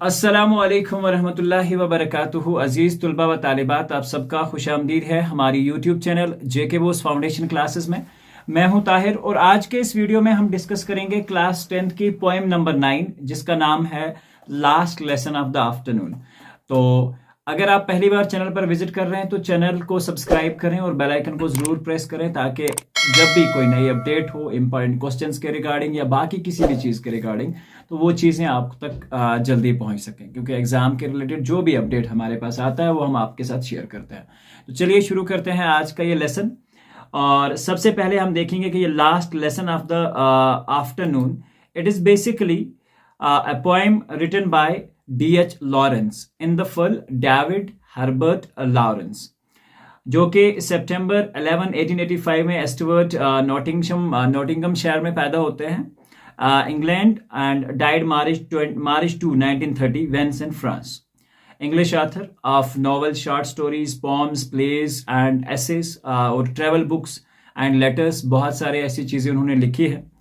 अस्सलामुअलैकुम वरहमतुल्लाहि वबरकातुहू। अजीज़ तुलबा व तालिबात, आप सबका खुश आमदीद है हमारी यूट्यूब चैनल जेके बोस फाउंडेशन क्लासेस में। मैं हूं ताहिर और आज के इस वीडियो में हम डिस्कस करेंगे क्लास 10th की पोएम नंबर 9 जिसका नाम है last lesson of the afternoon. तो अगर आप पहली बार चैनल पर विजिट कर रहे हैं तो चैनल को सब्सक्राइब करें और बेल आइकन को ज़रूर प्रेस करें ताकि जब भी कोई नई अपडेट हो इंपॉर्टेंट क्वेश्चंस के रिगार्डिंग या बाकी किसी भी चीज़ के रिगार्डिंग तो वो चीज़ें आप तक जल्दी पहुंच सकें, क्योंकि एग्ज़ाम के रिलेटेड जो भी अपडेट हमारे पास आता है वो हम आपके साथ शेयर करते हैं। तो चलिए शुरू करते हैं आज का ये लेसन। और सबसे पहले हम देखेंगे कि ये last lesson of the afternoon, it is basically a poem written by D.H. Lawrence in the full David Herbert Lawrence, जो कि सितंबर 11, 1885 में एस्टवर्ट नॉटिंगम शहर में पैदा होते हैं England and died March 2, 1930 Vence in France. English author of novel, short stories, poems, plays and essays और travel books and letters, बहुत सारे ऐसी चीज़ें उन्होंने लिखी है।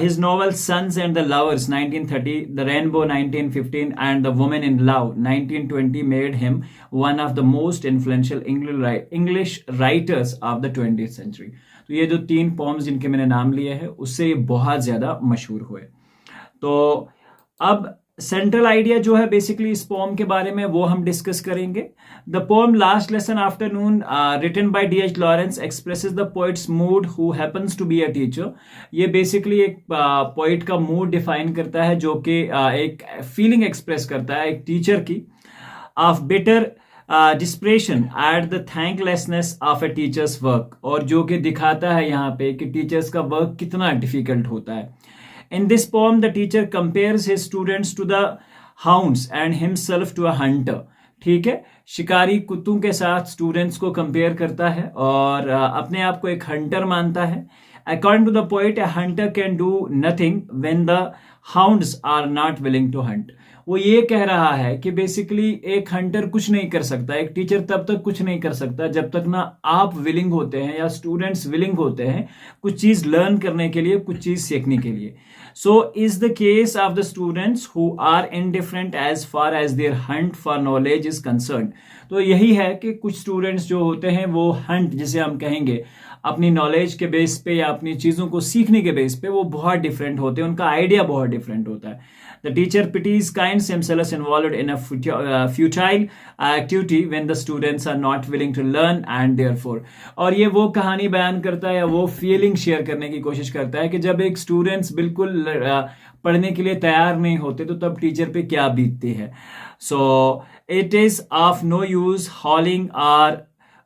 His novel Sons and the Lovers 1930, The Rainbow 1915 and The Woman in Love 1920 made him one of the most influential English writers of the 20th century। तो ये जो 3 पॉम्स जिनके मैंने नाम लिए हैं उससे ये बहुत ज़्यादा मशहूर हुए। तो अब सेंट्रल आइडिया जो है बेसिकली इस पोम के बारे में वो हम डिस्कस करेंगे। The poem last lesson afternoon written by D.H. Lawrence expresses the poet's mood who happens to be a teacher. ये बेसिकली एक पोइट का मूड डिफाइन करता है जो कि एक फीलिंग एक्सप्रेस करता है एक टीचर की, of bitter depression at the thanklessness of A teachers work, और जो कि दिखाता है यहाँ पे कि टीचर्स का वर्क कितना डिफिकल्ट होता है। In this poem, the teacher compares his students to the hounds and himself to a hunter। ठीक है, शिकारी कुत्तों के साथ स्टूडेंट्स को कंपेयर करता है और अपने आप को एक हंटर मानता है। According to the poet, a hunter can do nothing when the hounds are not willing to hunt। वो ये कह रहा है कि बेसिकली एक हंटर कुछ नहीं कर सकता, एक टीचर तब तक कुछ नहीं कर सकता जब तक ना आप विलिंग होते हैं या स्टूडेंट्स विलिंग होते हैं कुछ चीज़ लर्न करने के लिए, कुछ चीज़ सीखने के लिए। So is the case of the students who are indifferent as far as their hunt for knowledge is concerned। तो यही है कि कुछ स्टूडेंट्स जो होते हैं वो हंट जिसे हम कहेंगे अपनी नॉलेज के बेस पे या अपनी चीज़ों को सीखने के बेस पे वो बहुत डिफरेंट होते हैं, उनका आइडिया बहुत डिफरेंट होता है। The teacher pities kinds himself involved in a futile activity when the students are not willing to learn and therefore। और ये वो कहानी बयान करता है या वो फीलिंग शेयर करने की कोशिश करता है कि जब एक स्टूडेंट्स बिल्कुल पढ़ने के लिए तैयार नहीं होते तो तब टीचर पे क्या बीतती है। So it is of no use hauling or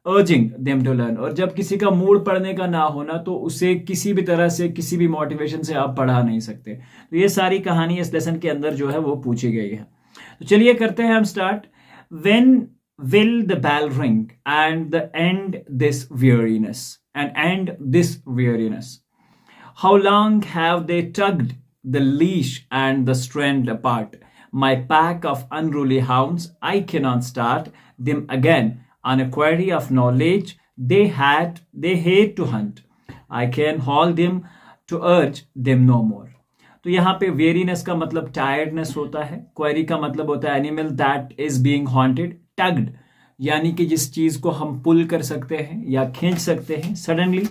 urging them to learn। और जब किसी का मूड पढ़ने का ना होना तो उसे किसी भी तरह से किसी भी मोटिवेशन से आप पढ़ा नहीं सकते। तो ये सारी कहानी इस लेसन के अंदर जो है वो पूछी गई है। तो चलिए करते हैं हम start. When will the bell ring and end this weariness and end this weariness? How long have they tugged the leash and the strand apart? My pack of unruly hounds, I cannot start them again on a query of knowledge they hate to hunt। I can haul them to urge them no more। तो यहाँ पे weariness का मतलब tiredness होता है, query का मतलब होता है animal that is being haunted, tugged यानी कि जिस चीज को हम पुल कर सकते हैं या खींच सकते हैं सडनली।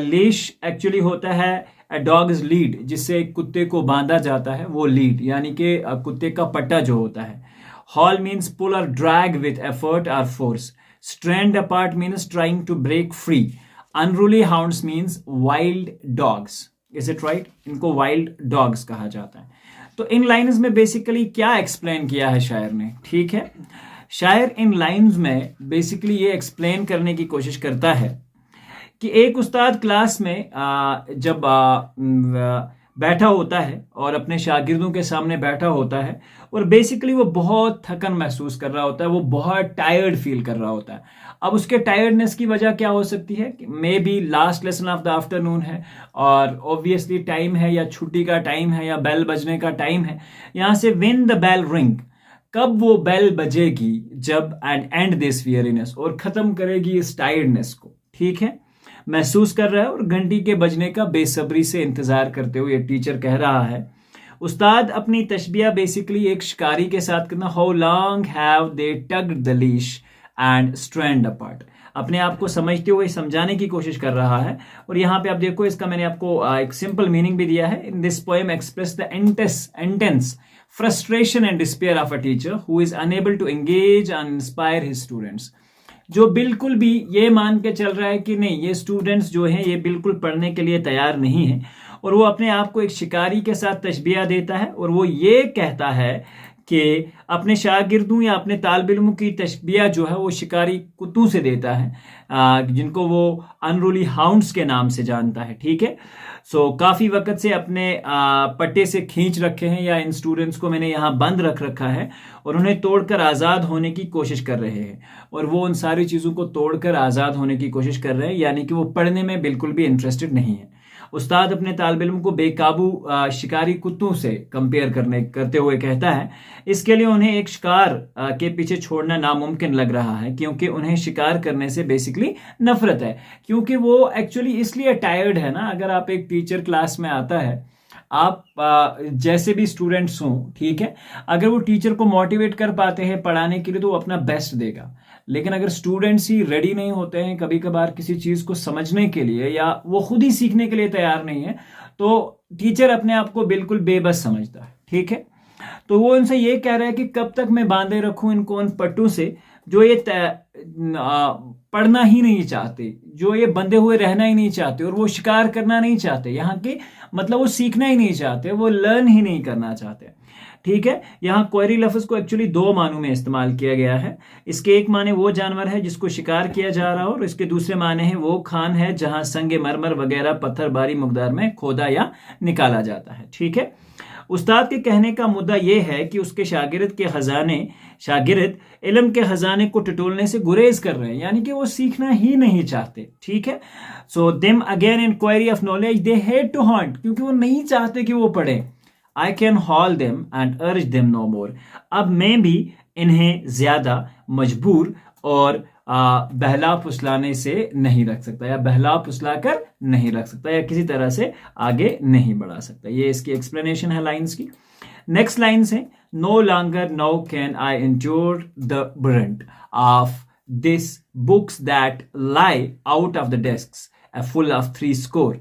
लीश एक्चुअली होता है अ डॉग्स लीड, जिससे कुत्ते को बांधा जाता है, वो लीड यानी कि कुत्ते का पट्टा जो होता है। Haul means pull or drag with effort or force। Strand apart means trying to break free। Unruly hounds means wild dogs। Is it right? इनको wild dogs कहा जाता है। तो इन लाइन्स में बेसिकली क्या एक्सप्लेन किया है शायर ने, ठीक है। शायर इन लाइन्स में बेसिकली ये एक्सप्लेन करने की कोशिश करता है कि एक उस्ताद क्लास में जब बैठा होता है और अपने शागिर्दों के सामने बैठा होता है और बेसिकली वो बहुत थकन महसूस कर रहा होता है, वो बहुत टायर्ड फील कर रहा होता है। अब उसके टायर्डनेस की वजह क्या हो सकती है कि may be last lesson of the afternoon है और ऑब्वियसली टाइम है या छुट्टी का टाइम है या बेल बजने का टाइम है। यहाँ से व्हेन द बेल रिंग, कब वो बेल बजेगी, जब एंड एंड दिस वियरीनेस, और खत्म करेगी इस टायर्डनेस को, ठीक है। महसूस कर रहा है और घंटी के बजने का बेसब्री से इंतजार करते हुए टीचर कह रहा है उस्ताद अपनी तशबिया बेसिकली एक शिकारी के साथ करना, how long have they tugged the leash and strand apart, अपने आप को समझते हुए समझाने की कोशिश कर रहा है। और यहाँ पे आप देखो, इसका मैंने आपको एक सिंपल मीनिंग भी दिया है। इन this poem express the intense frustration and despair of a teacher who is unable to engage and inspire his students, जो बिल्कुल भी ये मान के चल रहा है कि नहीं, ये स्टूडेंट्स जो हैं ये बिल्कुल पढ़ने के लिए तैयार नहीं है, और वो अपने आप को एक शिकारी के साथ तशबिया देता है और वो ये कहता है कि अपने शागिर्दों या अपने तालिब इल्मों की तशबिया जो है वो शिकारी कुत्तों से देता है, जिनको वो अनरूली हाउंड्स के नाम से जानता है। ठीक है, सो काफ़ी वक्त से अपने पट्टे से खींच रखे हैं, या इन स्टूडेंट्स को मैंने यहाँ बंद रख रखा है और उन्हें तोड़कर आज़ाद होने की कोशिश कर रहे हैं, और वो उन सारी चीज़ों को तोड़कर आज़ाद होने की कोशिश कर रहे हैं, यानी कि वो पढ़ने में बिल्कुल भी इंटरेस्टेड नहीं है। उस्ताद अपने तालिब इल्म को बेकाबू शिकारी कुत्तों से कंपेयर करते हुए कहता है, इसके लिए उन्हें एक शिकार के पीछे छोड़ना नामुमकिन लग रहा है, क्योंकि उन्हें शिकार करने से बेसिकली नफरत है, क्योंकि वो एक्चुअली इसलिए टायर्ड है ना। अगर आप एक टीचर क्लास में आता है, आप जैसे भी स्टूडेंट्स हों, ठीक है, अगर वो टीचर को मोटिवेट कर पाते हैं पढ़ाने के लिए तो वो अपना बेस्ट देगा, लेकिन अगर स्टूडेंट्स ही रेडी नहीं होते हैं कभी कभार किसी चीज़ को समझने के लिए, या वो खुद ही सीखने के लिए तैयार नहीं है, तो टीचर अपने आप को बिल्कुल बेबस समझता है। ठीक है, तो वो उनसे ये कह रहा है कि कब तक मैं बांधे रखूं इनको उन पट्टों से जो ये पढ़ना ही नहीं चाहते, जो ये बंधे हुए रहना ही नहीं चाहते, और वो शिकार करना नहीं चाहते, यहाँ के मतलब वो सीखना ही नहीं चाहते, वो लर्न ही नहीं करना चाहते। ठीक है, यहाँ क्वेरी लफ्ज को एक्चुअली दो मानों में इस्तेमाल किया गया है। इसके एक माने वो जानवर है जिसको शिकार किया जा रहा हो, और इसके दूसरे माने हैं वो खान है जहां संगे मरमर वगैरह पत्थर भारी मकदार में खोदा या निकाला जाता है। ठीक है, उस्ताद के कहने का मुद्दा यह है कि उसके शागिर्द इल्म के खजाने को टटोलने से गुरेज कर रहे हैं, यानी कि वो सीखना ही नहीं चाहते। ठीक है, so them again in query of knowledge they hate to haunt, क्योंकि वो नहीं चाहते कि वो पढ़ें। I can haul them and urge them no more, अब मैं भी इन्हें ज्यादा मजबूर और बहला फुसलाने से नहीं रख सकता, या बहला फुसला कर नहीं रख सकता, या किसी तरह से आगे नहीं बढ़ा सकता। ये इसकी एक्सप्लेनेशन है लाइंस की। नेक्स्ट लाइन्स है, no longer now can I endure the brunt of this books that lie out of the desks full of 80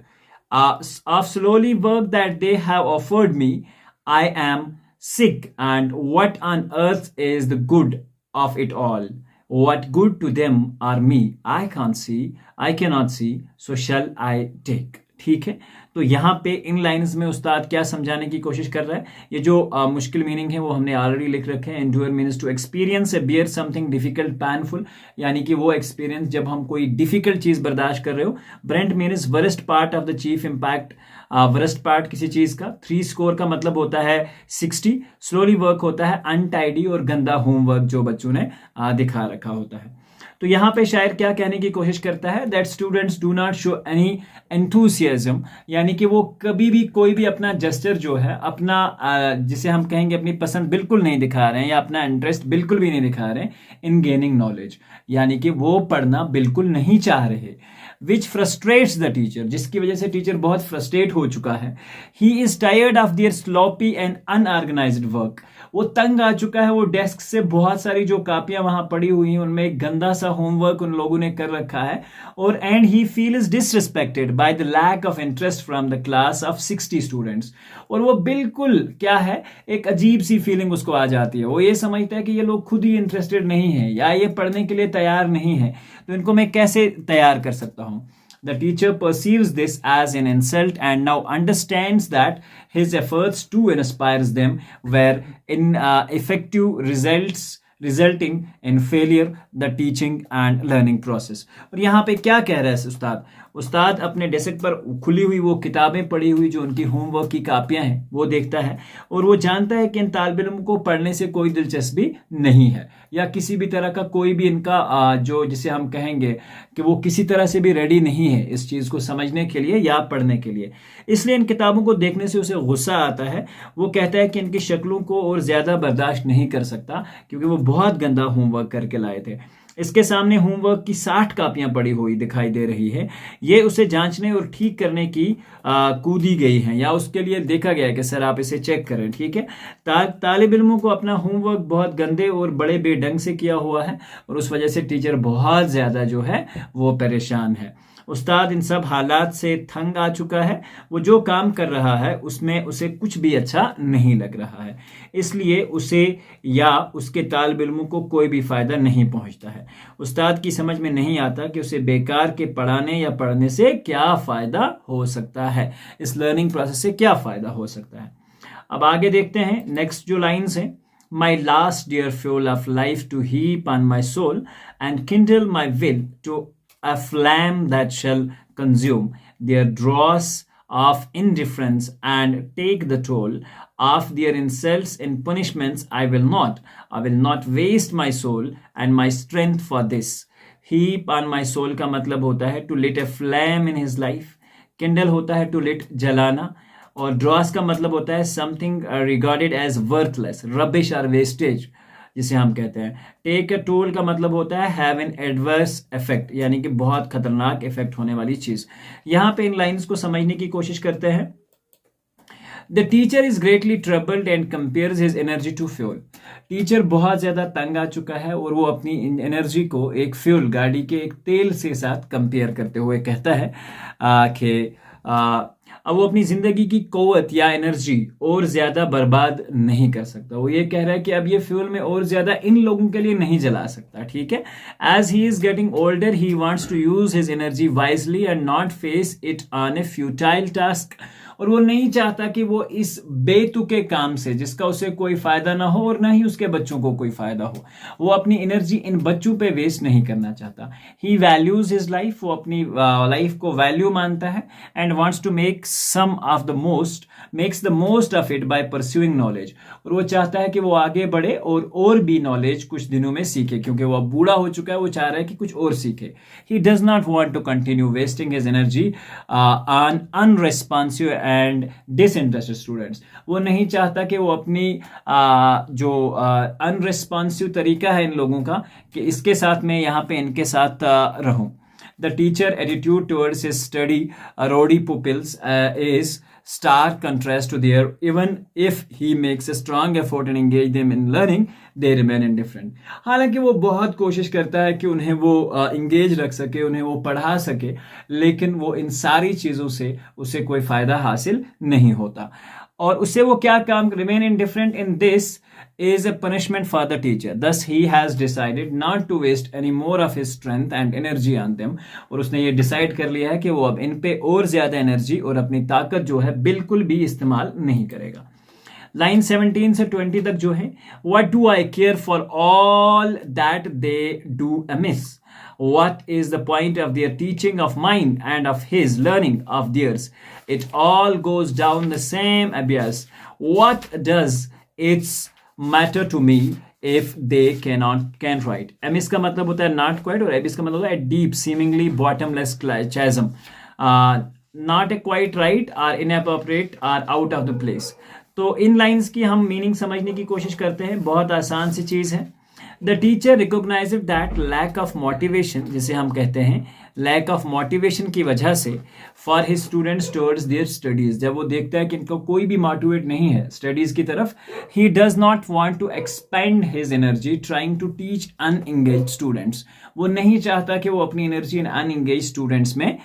of slowly work that they have offered me. I am sick, and what on earth is the good of it all? What good to them or me? I cannot see, so shall I take? ठीक है, तो यहाँ पे इन lines में उस्ताद क्या समझाने की कोशिश कर रहा है, ये जो मुश्किल मीनिंग है वो हमने ऑलरेडी लिख रखे हैं। Endure means to experience a bear something difficult painful, यानी कि वो एक्सपीरियंस जब हम कोई डिफिकल्ट चीज बर्दाश्त कर रहे हो। Brent means worst part of the chief impact, worst part किसी चीज का। 3 स्कोर का मतलब होता है 60। स्लोली वर्क होता है अनटाइडी और गंदा होमवर्क जो बच्चों ने दिखा रखा होता है। तो यहाँ पे शायर क्या कहने की कोशिश करता है, that students do not show any enthusiasm, यानी कि वो कभी भी कोई भी अपना जेस्चर जो है, अपना जिसे हम कहेंगे अपनी पसंद बिल्कुल नहीं दिखा रहे हैं, या अपना इंटरेस्ट बिल्कुल भी नहीं दिखा रहे हैं इन गेनिंग नॉलेज, यानी कि वो पढ़ना बिल्कुल नहीं चाह रहे। विच फ्रस्ट्रेट्स द टीचर, जिसकी वजह से टीचर बहुत फ्रस्ट्रेट हो चुका है। He is tired of their sloppy and unorganised work, वो तंग आ चुका है वो डेस्क से, बहुत सारी जो कापियां वहां पड़ी हुई हैं उनमें एक गंदा सा होमवर्क उन लोगों ने कर रखा है। और and he feel is disrespected by the lack of interest from the class of 60 students, और वो बिल्कुल क्या है, एक अजीब सी फीलिंग उसको आ जाती है। वो ये समझता है कि ये लोग खुद ही इंटरेस्टेड नहीं है, या ये पढ़ने के लिए तैयार नहीं है, तो इनको मैं कैसे तैयार कर सकता हूं। The teacher perceives this as an insult and now understands that his efforts to inspire them were ineffective, resulting in failure the teaching and learning process। और यहाँ पे क्या कह रहा है उस्ताद अपने डेस्क पर खुली हुई वो किताबें पढ़ी हुई जो उनकी होमवर्क की कापियां हैं वो देखता है, और वो जानता है कि इन तालिब इल्म को पढ़ने से कोई दिलचस्पी नहीं है, या किसी भी तरह का कोई भी इनका जो जिसे हम कहेंगे कि वो किसी तरह से भी रेडी नहीं है इस चीज़ को समझने के लिए या पढ़ने के लिए। इसलिए इन किताबों को देखने से उसे गुस्सा आता है। वो कहता है कि इनकी शक्लों को और ज़्यादा बर्दाश्त नहीं कर सकता, क्योंकि वो बहुत गंदा होमवर्क करके लाए थे। इसके सामने होमवर्क की 60 कापियां पड़ी हुई दिखाई दे रही है। ये उसे जांचने और ठीक करने की कूदी गई हैं, या उसके लिए देखा गया है कि सर आप इसे चेक करें। ठीक है, तालिब इल्मों को अपना होमवर्क बहुत गंदे और बड़े बेढंग से किया हुआ है और उस वजह से टीचर बहुत ज़्यादा जो है वो परेशान है। उस्ताद इन सब हालात से तंग आ चुका है। वो जो काम कर रहा है उसमें उसे कुछ भी अच्छा नहीं लग रहा है, इसलिए उसे या उसके तालिब इल्मों को कोई भी फ़ायदा नहीं पहुंचता है। उस्ताद की समझ में नहीं आता कि उसे बेकार के पढ़ाने या पढ़ने से क्या फ़ायदा हो सकता है, इस लर्निंग प्रोसेस से क्या फ़ायदा हो सकता है। अब आगे देखते हैं नेक्स्ट जो लाइन्स हैं। My last dear fuel of life to heap on my soul and kindle my will to a flame that shall consume their dross of indifference and take the toll of their insults and punishments. I will not waste my soul and my strength for this. Heap on my soul का मतलब होता है to lit a flame in his life. Kindle होता है to lit जलाना, और ड्रॉस का मतलब होता है something regarded as worthless, rubbish और वेस्टेज जिसे हम कहते हैं। टेक अ टोल का मतलब होता है हैव एन एडवर्स इफेक्ट, यानी कि बहुत खतरनाक इफेक्ट होने वाली चीज। यहां पे इन लाइंस को समझने की कोशिश करते हैं। The teacher is greatly troubled and compares his energy to fuel. Teacher बहुत ज्यादा तंग आ चुका है और वो अपनी एनर्जी को एक फ्यूल, गाड़ी के एक तेल से साथ कंपेयर करते हुए कहता है कि अब वो अपनी जिंदगी की कुव्वत या एनर्जी और ज्यादा बर्बाद नहीं कर सकता। वो ये कह रहा है कि अब ये फ्यूल में और ज्यादा इन लोगों के लिए नहीं जला सकता। ठीक है, as he is getting older he wants to use his energy wisely and not face it on a futile task. और वो नहीं चाहता कि वो इस बेतुके काम से, जिसका उसे कोई फायदा ना हो और ना ही उसके बच्चों को कोई फायदा हो, वो अपनी एनर्जी इन बच्चों पे वेस्ट नहीं करना चाहता। ही वैल्यूज हिज लाइफ, वो अपनी लाइफ को वैल्यू मानता है and wants to makes the most of it by pursuing knowledge. और वो चाहता है कि वो आगे बढ़े और भी नॉलेज कुछ दिनों में सीखे, क्योंकि वो अब बूढ़ा हो चुका है, वो चाह रहा है कि कुछ और सीखे। He does not want to continue wasting his energy on unresponsive and disinterested students. वो नहीं चाहता कि वो अपनी जो अनरेस्पॉन्सिव तरीका है इन लोगों का, कि इसके साथ मैं यहाँ पे इनके साथ रहूं। The teacher attitude towards his study rowdy pupils is stark contrast to their, even if he makes a strong effort and engage them in learning, they remain indifferent. हालांकि वो बहुत कोशिश करता है कि उन्हें वो इंगेज रख सके, उन्हें वो पढ़ा सके, लेकिन वो इन सारी चीज़ों से उसे कोई फ़ायदा हासिल नहीं होता। और उससे वो क्या काम, remain indifferent in this is a punishment for the teacher. Thus he has decided not to waste any more of his strength and energy on them. और उसने ये डिसाइड कर लिया है कि वो अब इन पे और ज्यादा एनर्जी और अपनी ताकत जो है बिल्कुल भी इस्तेमाल नहीं करेगा। लाइन 17 से 20 तक जो है, What do I care for all that they do amiss? What is the point of their teaching of mine and of his learning of theirs? It all goes down the same abyss. What does its matter to me if they can't write? Amiss का मतलब होता है not quite, और abyss का मतलब होता है deep, seemingly bottomless chasm. Not a quite right or inappropriate or out of the place. तो इन लाइंस की हम मीनिंग समझने की कोशिश करते हैं। बहुत आसान सी चीज़ है। The teacher recognized that lack of motivation, जिसे हम कहते हैं लैक ऑफ मोटिवेशन की वजह से, for his students towards their studies, जब वो देखता है कि इनको कोई भी मोटिवेट नहीं है स्टडीज की तरफ, he does not want to expend his energy trying to teach unengaged students. वो नहीं चाहता कि वो अपनी एनर्जी इन अनएंगेज स्टूडेंट्स में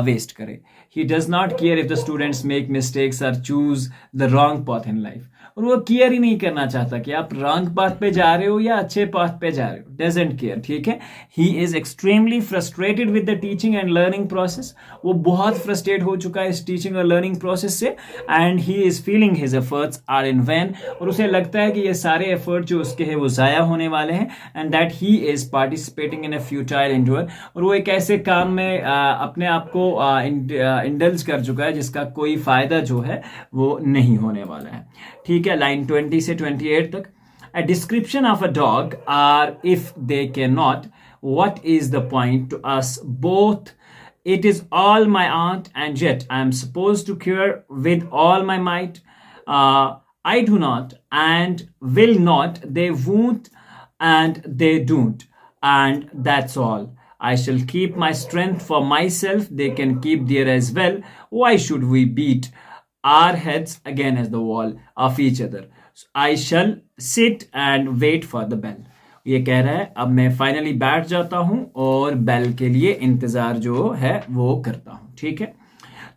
वेस्ट करे। He does not care if the students make mistakes और choose the wrong path in life. और वो केयर ही नहीं करना चाहता कि आप रॉन्ग पाथ पे जा रहे हो या अच्छे पाथ पे जा रहे हो, डजंट केयर। ठीक है, he is extremely frustrated with the teaching and learning process. वो बहुत फ्रस्ट्रेट हो चुका है इस टीचिंग और लर्निंग प्रोसेस से, and he is feeling his efforts are in vain. और उसे लगता है कि ये सारे एफर्ट जो उसके हैं वो ज़ाया होने वाले हैं, and that he is participating in A futile endure. और वो एक ऐसे काम में अपने आप को इंडल्ज कर चुका है जिसका कोई फायदा जो है वो नहीं होने वाला है। ठीक है, लाइन 20 से 28 तक। A description of a dog, or if they cannot, what is the point to us both? It is all my aunt, and yet I am supposed to care with all my might. I do not, and will not. They won't, and they don't. and that's all. I shall keep my strength for myself, they can keep their as well. Why should we beat our heads against the wall of each other? I shall sit and wait for the bell. ये कह रहा है अब मैं finally बैठ जाता हूं और बेल के लिए इंतजार जो है वो करता हूं. ठीक है,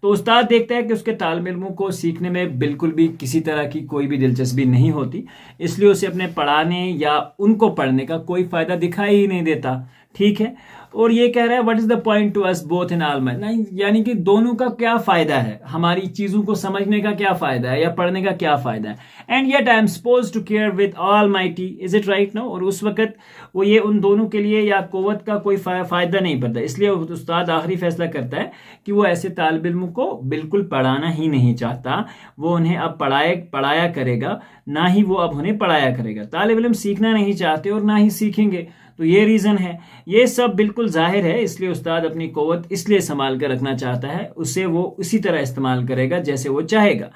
तो उस्ताद देखता है कि उसके तालिब इल्मों को सीखने में बिल्कुल भी किसी तरह की कोई भी दिलचस्पी नहीं होती, इसलिए उसे अपने पढ़ाने या उनको पढ़ने का कोई फायदा दिखाई ही नहीं देता. ठीक है, और ये कह रहा है what is the point to us both in all नहीं, यानी कि दोनों का क्या फायदा है, हमारी चीजों को समझने का क्या फायदा है या पढ़ने का क्या फायदा है. And yet I am suppose to care with almighty, is it right no. और उस वक्त वो ये उन दोनों के लिए या कुव्वत का कोई फायदा नहीं पड़ता, इसलिए उस्ताद आखिरी फैसला करता है कि वो ऐसे तालिब इल्मों को बिल्कुल पढ़ाना ही नहीं चाहता. वो उन्हें अब पढ़ाया करेगा, ना ही वो अब उन्हें पढ़ाया करेगा. तालिब इल्म सीखना नहीं चाहते और ना ही सीखेंगे, तो ये रीज़न है. ये सब बिल्कुल जाहिर है, इसलिए उस्ताद अपनी क़ुव्वत इसलिए संभाल कर रखना चाहता है, उसे वो उसी तरह इस्तेमाल करेगा जैसे वो चाहेगा.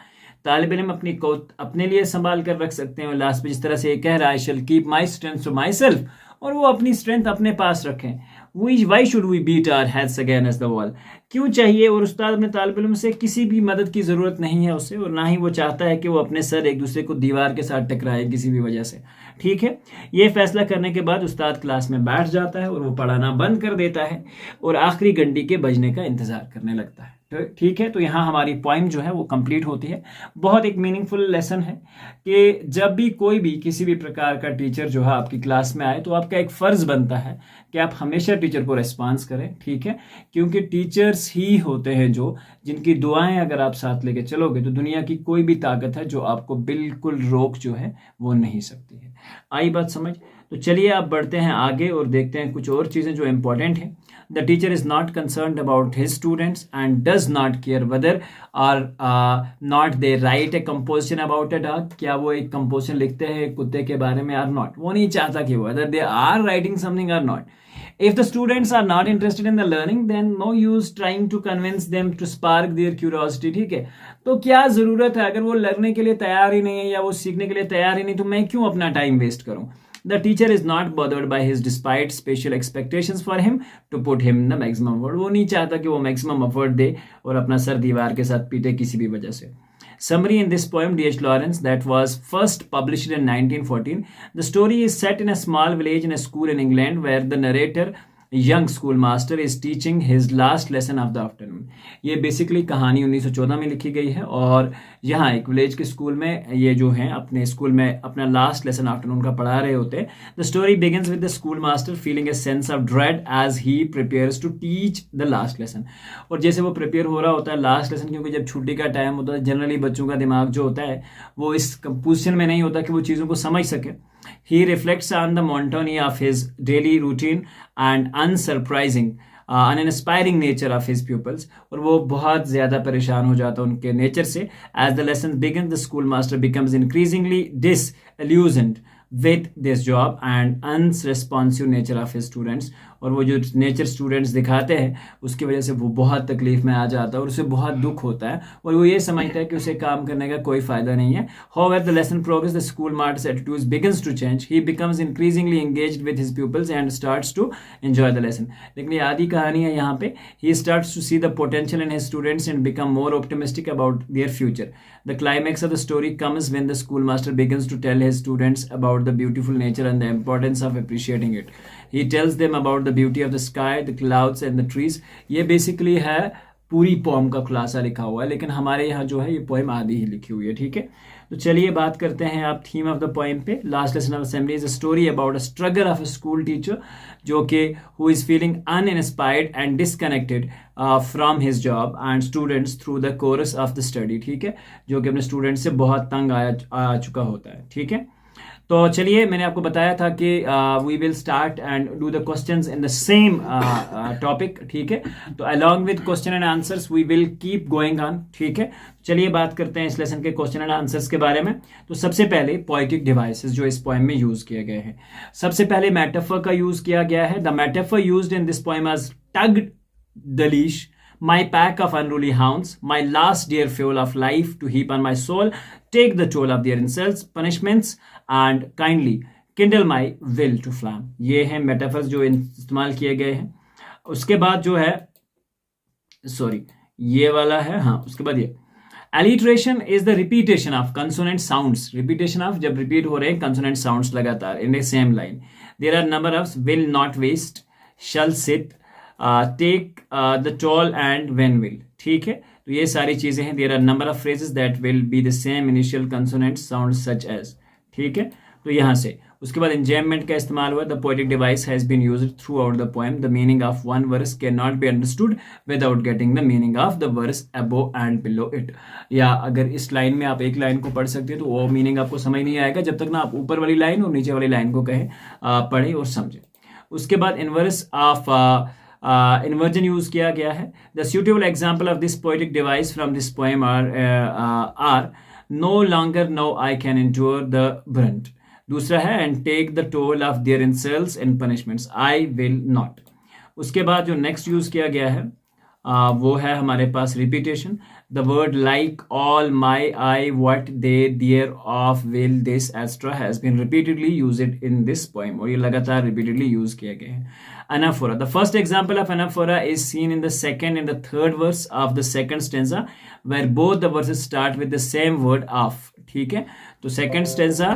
तालिब इल्म अपनी क़ुव्वत अपने लिए संभाल कर रख सकते हैं. और लास्ट में जिस तरह से ये कह रहा है I shall keep my strength to my self, और वो अपनी स्ट्रेंथ अपने पास रखें. Why should we beat our heads against the wall, क्यों चाहिए. और उस्ताद अपने तालिब इल्म से किसी भी मदद की ज़रूरत नहीं है उसे, और ना ही वो चाहता है कि वो अपने सर एक दूसरे को दीवार के साथ टकराए किसी भी वजह से. ठीक है, ये फैसला करने के बाद उस्ताद क्लास में बैठ जाता है और वो पढ़ाना बंद कर देता है और आखिरी घंटी के बजने का इंतज़ार करने लगता है. ठीक है, तो यहाँ हमारी पॉइंट जो है वो कंप्लीट होती है. बहुत एक मीनिंगफुल लेसन है कि जब भी कोई भी किसी भी प्रकार का टीचर जो है आपकी क्लास में आए, तो आपका एक फ़र्ज़ बनता है कि आप हमेशा टीचर को रिस्पॉन्स करें. ठीक है, क्योंकि टीचर्स ही होते हैं जो जिनकी दुआएं अगर आप साथ लेके चलोगे तो दुनिया की कोई भी ताकत है जो आपको बिल्कुल रोक जो है वो नहीं सकती है. आई बात समझ. तो चलिए आप बढ़ते हैं आगे और देखते हैं कुछ और चीज़ें जो इम्पोर्टेंट हैं. The teacher is not concerned about his students and does not care whether or not they write a composition about a dog, क्या वो एक कंपोजिशन लिखते हैं कुत्ते के बारे में आर नॉट. वो नहीं चाहता कि वो whether they are writing something or not. If the students are not interested in the learning, then no use trying to convince them to spark their curiosity. ठीक है, तो क्या ज़रूरत है, अगर वो लर्ने के लिए तैयार ही नहीं है या वो सीखने के लिए तैयार ही नहीं, तो मैं क्यों अपना टाइम वेस्ट करूं. The teacher is not bothered by his despite special expectations for him to put him in the maximum effort. वो नहीं चाहता कि वो maximum effort दे और अपना सर दीवार के साथ पीटे किसी भी वजह से. Summary in this poem, D.H. Lawrence, that was first published in 1914. The story is set in a small village in a school in England where the narrator, young schoolmaster, is teaching his last lesson of the afternoon. ये basically कहानी 1914 में लिखी गई है और यहाँ एक village के स्कूल में ये जो हैं अपने स्कूल में अपना लास्ट लेसन आफ्टरनून का पढ़ा रहे होते हैं. The story begins with the school master feeling a sense of dread as he prepares to teach the last lesson. और जैसे वो प्रिपेयर हो रहा होता है लास्ट लेसन, क्योंकि जब छुट्टी का टाइम होता है जनरली बच्चों का दिमाग जो होता है वो इस पोजीशन में नहीं होता कि वो चीज़ों को समझ सके. He reflects on the monotony of his daily routine and uninspiring nature of his pupils. और वो बहुत ज़्यादा परेशान हो जाता है उनके नेचर से. As the lesson begins, the schoolmaster becomes increasingly disillusioned with this job and unresponsive nature of his students. और वो जो नेचर स्टूडेंट्स दिखाते हैं उसकी वजह से वो बहुत तकलीफ में आ जाता है और उसे बहुत दुख होता है और वो ये समझता है कि उसे काम करने का कोई फ़ायदा नहीं है. However, the lesson progress, the schoolmaster's attitude begins to change. He becomes increasingly engaged with his pupils and starts to enjoy the lesson. लेकिन ये आधी कहानी है यहाँ पे. He starts to see the potential in his students and become more optimistic about their future. The climax of the story comes when the schoolmaster begins to tell his students about the beautiful nature and the importance of appreciating it. He tells them about the beauty of the sky, the clouds and the trees. ये basically है पूरी poem का खुलासा लिखा हुआ है, लेकिन हमारे यहाँ जो है ये पोएम आधी ही लिखी हुई है. ठीक है, तो चलिए बात करते हैं आप थीम ऑफ द पोएम पे. Last lesson of assembly is a story about a struggle of a school teacher जो कि who is feeling uninspired and disconnected from his job and students through the course of the study. ठीक है, जो कि अपने student से बहुत तंग आ चुका होता है. ठीक है, तो चलिए मैंने आपको बताया था कि we will start and do the questions in the same topic. ठीक है, तो along with question and answers we will keep going on. ठीक है, चलिए बात करते हैं इस लेसन के क्वेश्चन एंड आंसर्स के बारे में. तो सबसे पहले पोएटिक डिवाइसेस जो इस पोएम में यूज किए गए हैं. सबसे पहले मेटाफर का यूज किया गया है. The metaphor used in this poem as tugged the leash, my pack of unruly hounds, my last dear fuel of life to heap on my soul, take the toll of their insults, punishments, and kindly kindle my will to flame. ये हैं metaphors जो इस्तेमाल किए गए हैं। उसके बाद जो है सॉरी ये वाला है, हाँ उसके बाद ये Alliteration is the repetition of consonant sounds. Repetition of जब repeat हो रहे हैं consonant sounds लगातार in the same line. There are number of will not waste, shall sit, take the toll and when will. ठीक है, तो ये सारी चीजें हैं. There are number of phrases that will be the same initial consonant sounds such as. ठीक है, तो यहाँ से उसके बाद enjambment का इस्तेमाल हुआ. The poetic device has been used throughout the poem. The meaning of one verse cannot be understood without getting the meaning of the verse above and below it. या अगर इस लाइन में आप एक लाइन को पढ़ सकते हैं तो वो मीनिंग आपको समझ नहीं आएगा जब तक ना आप ऊपर वाली लाइन और नीचे वाली लाइन को कहें, पढ़ें और समझें. उसके बाद इनवर्स ऑफ inversion यूज किया गया है. The suitable example of this poetic device from this poem are no longer now I can endure the brunt. दूसरा है and take the toll of their insults and punishments, I will not. उसके बाद जो next use किया गया है वो है हमारे पास repetition. The word like, all, my, I, what, they, there, of, will, this etcetera has been repeatedly used in this poem. और ये लगातार रिपीटेडली यूज किए गए हैं. Anaphora. The first example of anaphora is seen in the second and the third verse of the second stanza, where both the verses start with the same word of. ठीक है, तो second stanza,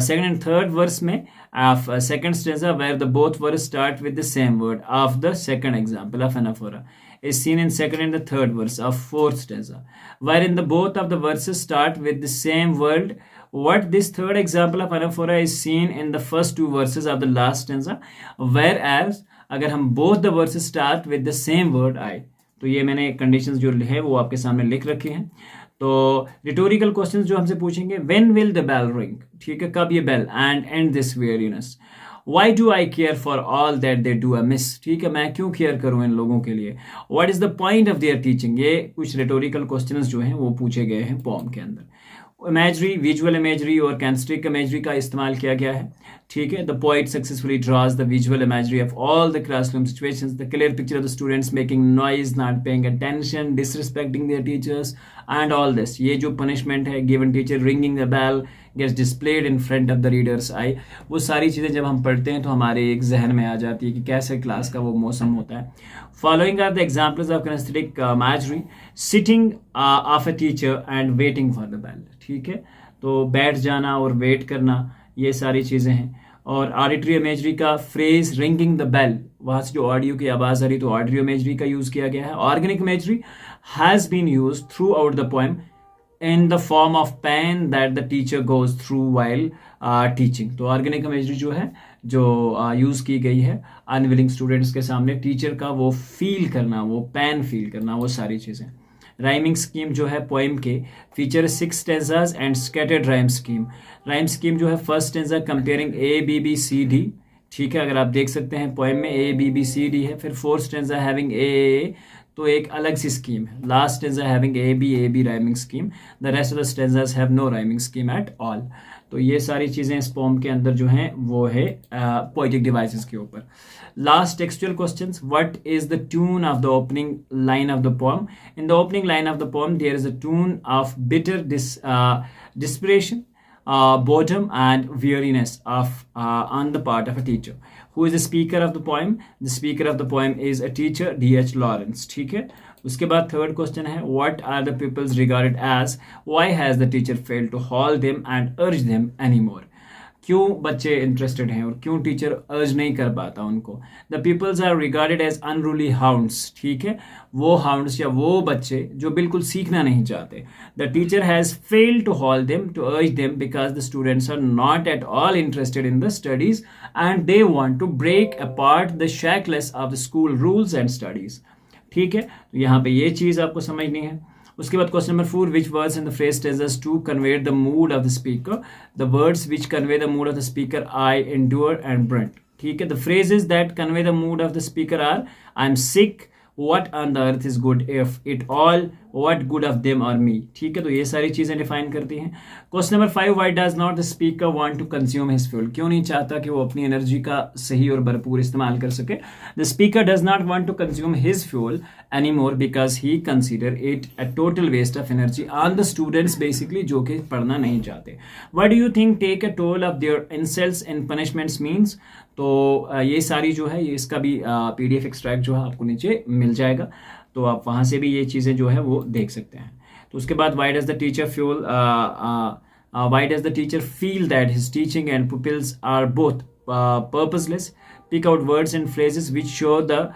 second and third verse में of second stanza where the both verses start with the same word of the second example of anaphora is seen in second and the third verse of fourth stanza, wherein the both of the verses start with the same word. What this third example of anaphora is seen in the first two verses of the last stanza, whereas अगर हम both the verses start with the same word I. तो ये मैंने conditions जो है वो आपके सामने लिख रखे हैं. तो rhetorical questions जो हमसे पूछेंगे, when will the bell ring, ठीक है, कब ये bell, and end this weariness, why do I care for all that they do amiss, ठीक है, मैं क्यों केयर करूं इन लोगों के लिए, what is the point of their teaching. ये कुछ rhetorical questions जो हैं वो पूछे गए हैं पोम के अंदर. इमेजरी, विजुअल इमेजरी और कैंस्ट्रिक इमेजरी का इस्तेमाल किया गया है. ठीक है, the poet successfully draws the visual imagery of all the classroom situations, the clear picture of the students making noise, not paying attention, disrespecting their teachers and all this. ये जो पनिशमेंट है given teacher ringing the bell gets displayed in front of the readers eye. वो सारी चीज़ें जब हम पढ़ते हैं तो हमारे एक जहन में आ जाती है कि कैसे क्लास का वो मौसम होता है. Following are the examples of kinesthetic imagery, sitting of a teacher and waiting for the bell. ठीक है, तो बैठ जाना और वेट करना, ये सारी चीज़ें हैं. और ऑडिटरी इमेजरी का फ्रेज रिंगिंग द बेल, वहाँ से जो ऑडियो की आवाज़ आ रही तो ऑडियो इमेजरी का यूज़ किया गया है. Organic imagery has been use throughout the poem in the form of pain that the teacher goes through while teaching. तो ऑर्गेनिक इमेजरी जो है जो यूज़ की गई है अनविलिंग स्टूडेंट्स के सामने टीचर का वो फील करना, वो पेन फील करना, वो सारी चीज़ें. राइमिंग स्कीम जो है पोएम के feature 6 stanzas and scattered rhyme scheme. Rhyme scheme जो है first stanza comparing A B B C D. ठीक है, अगर आप देख सकते हैं पोएम में A B B C D है. फिर फोर्थ स्टेंजा हैविंग ए, तो एक अलग सी स्कीम है. Last stanza having A B rhyming scheme. The rest of the stanzas have no rhyming scheme at all. तो ये सारी चीज़ें इस पोम के अंदर जो हैं वो है पोएटिक डिवाइसेस के ऊपर. Last textual questions, what is the tune of the opening line of the poem. In the opening line of the poem there is a tune of bitter desperation, boredom and weariness of on the part of a teacher. Who is the speaker of the poem? The speaker of the poem is a teacher, D.H. Lawrence. ठीक है, उसके बाद third question है, what are the pupils regarded as, why has the teacher failed to hold them and urge them anymore. क्यों बच्चे interested हैं और क्यों टीचर अर्ज नहीं कर पाता उनको. The peoples are regarded as unruly hounds. ठीक है, वो हाउंड्स या वो बच्चे जो बिल्कुल सीखना नहीं चाहते. The teacher has failed to haul them, to urge them, because the students are not at all interested in the studies and they want to break apart the shackles of the school rules and studies. ठीक है, तो यहाँ पे ये चीज़ आपको समझनी है. उसके बाद question number 4, which words in the phrase tells us to convey the mood of the speaker. The words which convey the mood of the speaker I endure and brunt. ठीक है, the phrases that convey the mood of the speaker are I'm sick, what on the earth is good if it all, what good of them और मी, ठीक है। तो ये सारी चीजें define करती हैं। Question number 5, why does not the speaker want to consume his fuel, क्यों नहीं चाहता कि वो अपनी एनर्जी का सही और भरपूर इस्तेमाल कर सके। The speaker does not want to consume his fuel any more because he consider it a total waste of energy on the students, basically जो कि पढ़ना नहीं चाहते। What do you think take a toll of their insults and punishments means, तो ये सारी जो है ये इसका भी PDF एक्सट्रैक्ट जो है आपको नीचे मिल जाएगा, तो आप वहाँ से भी ये चीज़ें जो है वो देख सकते हैं। तो उसके बाद why does the teacher feel that his teaching and pupils are both purposeless, pick out words and phrases which show the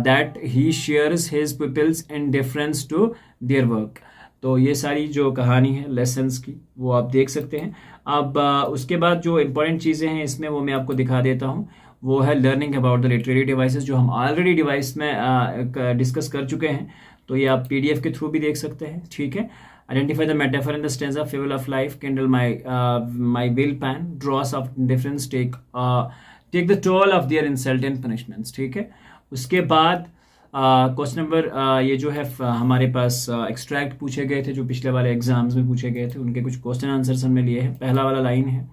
that he shares his pupils indifference to their work. तो ये सारी जो कहानी है lessons की वो आप देख सकते हैं। अब उसके बाद जो इंपॉर्टेंट चीज़ें हैं इसमें वो मैं आपको दिखा देता हूँ, वो है learning about the literary devices, जो हम ऑलरेडी डिवाइस में डिस्कस कर चुके हैं, तो ये आप PDF के थ्रू भी देख सकते हैं, ठीक है। Identify the metaphor in the stanza fable of life, kindle my will pan, dross of difference, take the toll of their insult and punishments, ठीक है। उसके बाद क्वेश्चन नंबर ये जो है हमारे पास एक्सट्रैक्ट पूछे गए थे जो पिछले वाले एग्जाम्स में पूछे गए थे, उनके कुछ क्वेश्चन आंसर्स हमने लिए हैं। पहला वाला लाइन है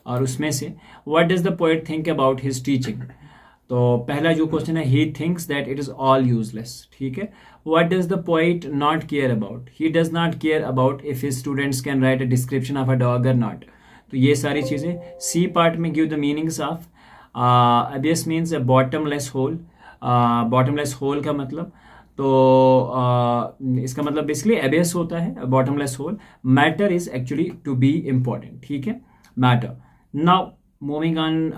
और उसमें से what does the poet think about his teaching, तो पहला जो क्वेश्चन है he thinks that it is all useless, ठीक है। What does the poet not care about, he does not care about if his students can write a description of a dog और not. तो ये सारी चीज़ें। C part में give the meanings of abyss means a bottomless hole, bottomless hole का मतलब, तो इसका मतलब बेसिकली एबियस होता है bottomless hole. Matter is actually to be important, ठीक है, matter. Now moving on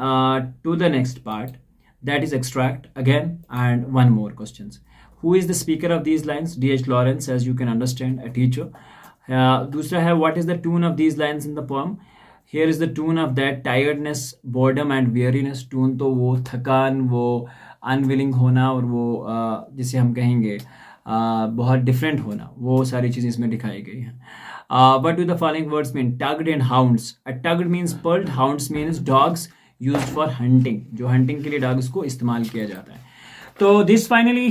to the next part, that is extract again and one more questions. Who is the speaker of these lines, D.H. Lawrence, as you can understand, a teacher. दूसरा है what is the tone of these lines in the poem, here is the tone of that tiredness, boredom and वेयरीनेस। Twin तो वो थकान, वो unwilling होना और वो जिसे हम कहेंगे बहुत डिफरेंट होना, वो सारी चीज़ें इसमें दिखाई गई हैं। What do the following words mean? Tugged and hounds. A tugged means pulled, hounds means dogs used for hunting. जो hunting के लिए dogs को इस्तेमाल किया जाता है। तो this finally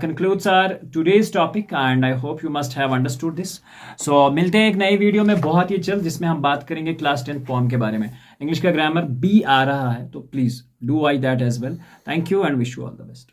concludes our today's topic and I hope you must have understood this. So मिलते हैं एक नई वीडियो में बहुत ही जल्द, जिसमें हम बात करेंगे क्लास 10 पोएम के बारे में। इंग्लिश का ग्रामर भी आ रहा है, तो please do write that as well. Thank you and wish you all the best.